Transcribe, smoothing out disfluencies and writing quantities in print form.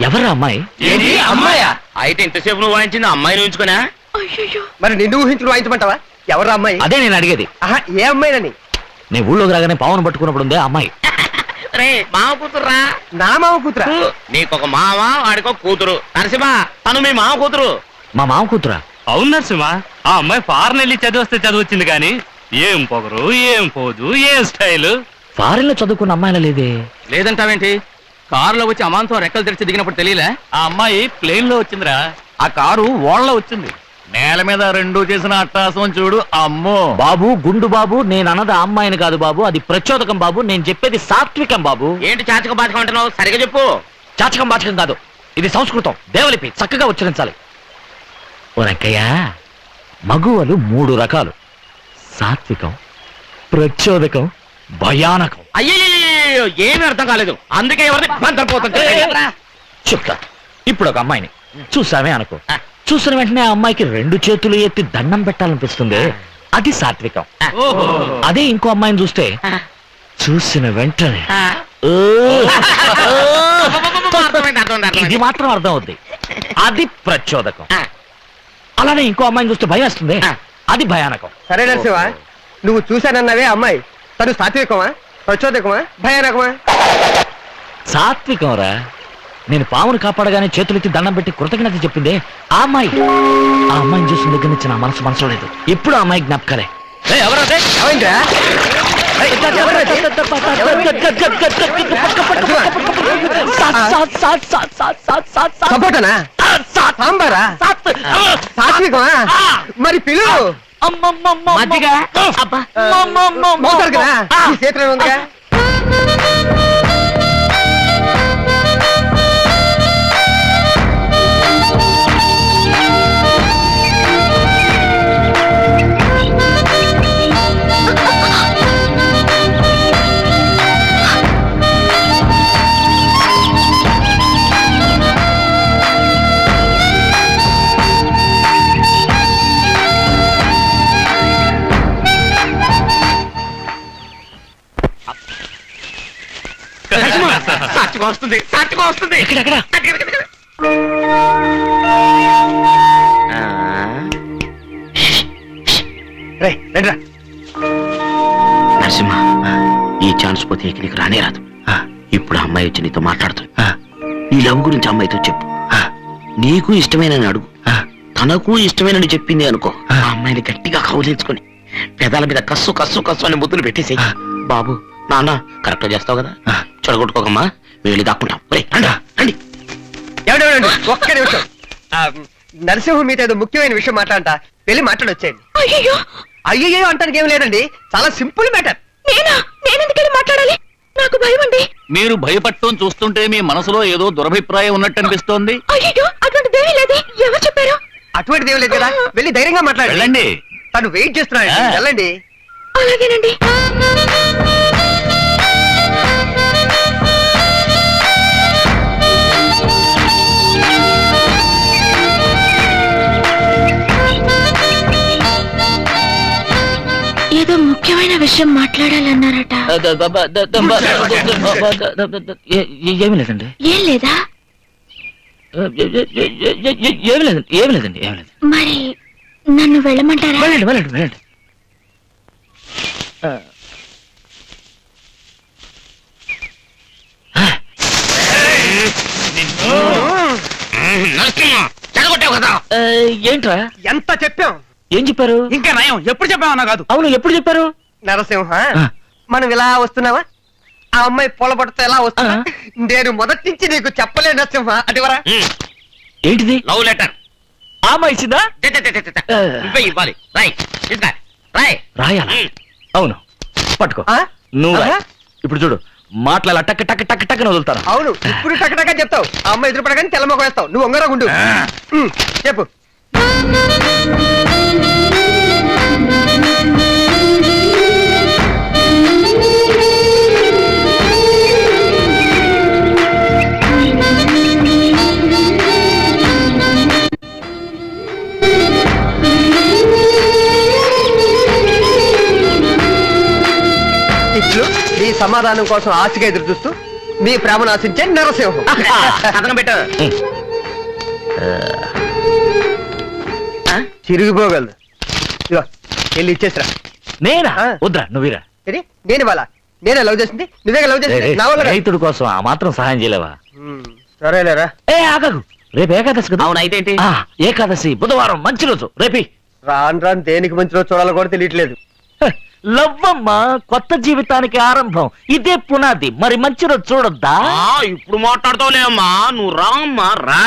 ఎవరా అమ్మాయి? అమ్మాయా? అయితే ఇంతసేపు నువ్వు వాయించింది అమ్మాయిని ఊహించుకున్నా? మరి నిన్ను ఊహించుకుని వాయించమంటావా? ఎవరా అమ్మాయి? అదే నేను అడిగేది. ఏ అమ్మాయినని? నీ ఊళ్ళోకి రాగానే పావును పట్టుకున్నప్పుడు ఉందే అమ్మాయి. మామ కూతురురా. నా మామ కూతురా? నీకొక మామ, వాడికో కూతురు. నరసింహ, తను మీ మామ కూతురు. మా మామ కూతురా? అవును నరసింహ, ఆ అమ్మాయి ఫారెన్ వెళ్ళి చదివస్తే చదివచ్చింది కానీ ఏం పొగరు, ఏం పోదు, ఏం స్టైల్. ఫారెన్ లో చదువుకున్న అమ్మాయిలా లేదే. లేదంటావేంటి? కారులో వచ్చి అమాంతం రెక్కలు తెరిచి దిగినప్పుడు తెలియలే? ఆ అమ్మాయి ప్లేన్ లో వచ్చిందిరా, ఆ కారు ఓళ్ళ వచ్చింది. నేల మీద రెండు చేసిన అట్టాసం చూడు. అమ్మో బాబు, గుండు బాబు, నేను అన్నది ఆ అమ్మాయిని కాదు బాబు, అది ప్రచోదకం బాబు. నేను చెప్పేది సాత్వికం బాబు. ఏంటి చాచకం బాచకం అంటున్నావు? సరిగా చెప్పు. చాచకం బాచకం కాదు, ఇది సంస్కృతం, దేవలిపి, చక్కగా ఉచ్చరించాలి. ఓ రంకయ్య, మగువలు 3 రకాలు: సాత్వికం, ప్రచోదకం, భయానకం. అయ్యో, ఏమీ అర్థం కాలేదు. అందుకే ఎవరిని బంతపోతుంది. చెప్తా. ఇప్పుడు ఒక అమ్మాయిని చూసామే అనుకో, చూసిన వెంటనే ఆ అమ్మాయికి 2 చేతులు ఎత్తి దండం పెట్టాలనిపిస్తుంది, అది సాత్వికం. అదే ఇంకో అమ్మాయిని చూస్తే చూసిన వెంటనే ఇది మాత్రం అర్థం అవుద్ది, అది ప్రచోదకం. అలానే ఇంకో అమ్మాయిని చూస్తే భయం వేస్తుంది, అది భయానకం. సరే నరసింహ, నువ్వు చూశానన్నావే అమ్మాయి, తను సాత్వికమా, ప్రచోదకమా, భయానకమా? సాత్వికం రా. నేను పామును కాపాడగానే చేతులెత్తి దండం పెట్టి కృతజ్ఞత చెప్పిందే ఆ అమ్మాయి. ఆ అమ్మాయిని చూసిన దగ్గర నుంచి నా మనసు లేదు, ఎప్పుడు ఆ అమ్మాయి జ్ఞాపకాలే. సాత్వికమా? మరి పిలువు. చేతులు ఉందిగా. వస్తుంది. నరసింహ, ఈ ఛాన్స్ పోతే నీకు రానే రాదు. ఇప్పుడు అమ్మాయి వచ్చి నీతో మాట్లాడుతుంది. నీ లవ్ గురించి అమ్మాయితో చెప్పు. నీకు ఇష్టమేనని అడుగు, తనకు ఇష్టమేనని చెప్పింది అనుకో, ఆ అమ్మాయిని గట్టిగా కౌలించుకొని పెదాల మీద కస్సు కస్సు కస్సు అని ముద్దులు పెట్టేసి, బాబు నాన్న కరెక్ట్ చేస్తావు కదా, చెడగొట్టుకోకమ్మా, మేము వెళ్ళి దాక్కుంటాం. ఒక్క నిమిషం, నరసింహ మీతో ఏదో ముఖ్యమైన విషయం మాట్లాడంట, వెళ్ళి మాట్లాడొచ్చేయండి. అయ్యో అంటానికి ఏం లేదండి, చాలా సింపుల్ మ్యాటర్. నేనెందుకని మాట్లాడాలి? నాకు భయం అండి. మీరు భయపడటం చూస్తుంటే మీ మనసులో ఏదో దురభిప్రాయం ఉన్నట్టు అనిపిస్తోంది. అయ్యో, అటువంటిదేమీ లేదు. ఎవరు చెప్పారు? అటువంటిదేమీ లేదు కదా, వెళ్ళి ధైర్యంగా మాట్లాడండి. తను వెయిట్ చేస్తున్నాడు, వెళ్ళండి. అలాగేనండి. ఏదో ముఖ్యమైన విషయం మాట్లాడాలన్నారట. ఏమి లేదండి. ఏం లేదా? ఏమి లేదండి. మరి నన్ను వెళ్ళమంటారా? వెళ్ళండి. ఏంట్రా ఎంత చెప్పాం? ఏం చెప్పారు? ఇంకా నయం, ఎప్పుడు చెప్పామన్నా కాదు. అవును, ఎప్పుడు చెప్పారు? నరసింహ, మనం ఇలా వస్తున్నావా? ఆ అమ్మాయి పొలబడితే ఎలా వస్తున్నా? నేను మొదటి నుంచి నీకు చెప్పలే నరసింహ. అటువరా. ఏంటిది? Love letter. ఆ అమ్మాయి ఇచ్చిందా? ఇవ్వాలి. రాయాలా? అవును, పట్టుకో. నువ్వు ఇప్పుడు చూడు, మాట్లాడాల టక్ టక్ టక్ టక్ వదులుతాను. అవును, ఇప్పుడు టక్ టక్ చెప్తావు. ఆ అమ్మాయి ఎదురుపడగానే తెల్లమొక వేస్తావు. నువ్వు ఒంగరా గుండు. చెప్పు. ఇట్లు నీ సమాధానం కోసం ఆశగా ఎదురు చూస్తూ మీ ప్రేమను ఆశించే నరసింహం. కథనం పెట్టు. చిరిగిపోగలదు. ఇదిగో వెళ్ళి ఇచ్చేసిరా. నేనా ఆ. వద్దురా నువ్వురా. ఇది నేను ఇవాళ నేనే లవ్ చేసింది, నువ్వే లవ్ చేసింది. నా వల్ల కాదు. రైతుడి కోసం ఆ మాత్రం సహాయం చేయలేవా? సరేలేరా. ఏ ఆగకు, రేపు ఏకాదశి కదా. అవును, అయితే ఏంటి? ఆ, ఏకాదశి బుధవారం మంచి రోజు రేపి. రాను రాను దేనికి మంచిలో చూడాలో కూడా తెలియట్లేదు. లవ్వమ్మ కొత్త జీవితానికి ఆరంభం, ఇదే పునాది. మరి మంచి రోజు చూడొద్దా? ఇప్పుడు మాట్లాడతావులే అమ్మా, నువ్వు రా అమ్మా రా.